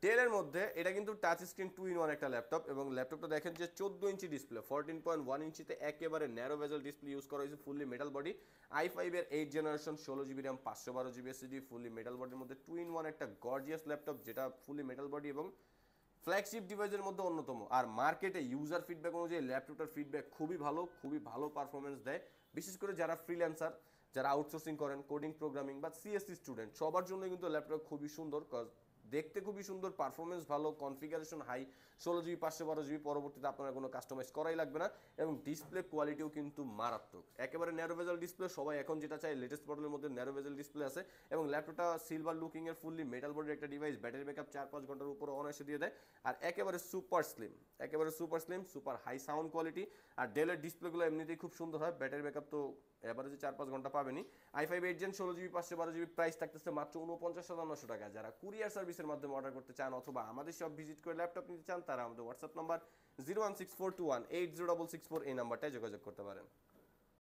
ডেলের মধ্যে এটা কিন্তু টাচ স্ক্রিন 2-in-1 একটা ল্যাপটপ, এবং ল্যাপটপটা দেখেন যে 14 ইঞ্চি ডিসপ্লে, 14.1 ইঞ্চিতে একেবারে ন্যারো বেজেল ডিসপ্লে ইউজ করা হয়েছে, ফুললি মেটাল বডি। i5 এর 8 generation, 16 GB RAM, 512 GB SSD, fully metal বডির মধ্যে 2-in-1 একটা গর্জিয়াস ল্যাপটপ, যেটা ফুললি মেটাল বডি এবং ফ্ল্যাগশিপ ডিভাইসের মধ্যে অন্যতম। আর মার্কেটে ইউজার ফিডব্যাক অনুযায়ী ল্যাপটপটার ফিডব্যাক খুবই ভালো পারফরমেন্স দেয়, বিশেষ করে যারা ফ্রিল্যান্সার, যারা আউটসোর্সিং করেন, কোডিং প্রোগ্রামিং বা সিএসসি স্টুডেন্ট, সবার জন্য কিন্তু ল্যাপটপ খুবই সুন্দর, দেখতে খুবই সুন্দর, পারফরমেন্স ভালো, কনফিগারেশন হাই, 16 জিবি 512 জিবি, পরবর্তীতে আপনার কোনো কাস্টমাইজ করাই লাগবে না, এবং ডিসপ্লে কোয়ালিটিও কিন্তু মারাত্মক, একেবারে ন্যারো বেজেল ডিসপ্লে। সবাই এখন যেটা চাই, লেটেস্ট মডেলের মধ্যে ন্যারো বেজেল ডিসপ্লে আছে, এবং ল্যাপটপটা সিলভার লুকিং এর ফুললি মেটাল বডির একটা ডিভাইস, ব্যাটারি ব্যাকআপ 4-5 ঘন্টার উপরে অনায়াসে দিয়ে দেয়, আর একেবারে super slim, super high sound quality. আর ডেলের ডিসপ্লেগুলো এমনিতেই খুব সুন্দর হয়, ব্যাটারি ব্যাকআপ তো এভারেজে 4-5 ঘন্টা পাবেনি। i5 8 gen 16 GB 512 GB, price থাকতেছে মাত্র 49,900 টাকা। যারা কুরিয়ার সার্ভিসের মাধ্যমে অর্ডার করতে চান অথবা আমাদের সব ভিজিট করে ল্যাপটপ নিতে চান, তারা আমাদের হোয়াটসঅ্যাপ নাম্বার 01642180664 এই নাম্বারটায় যোগাযোগ করতে পারেন।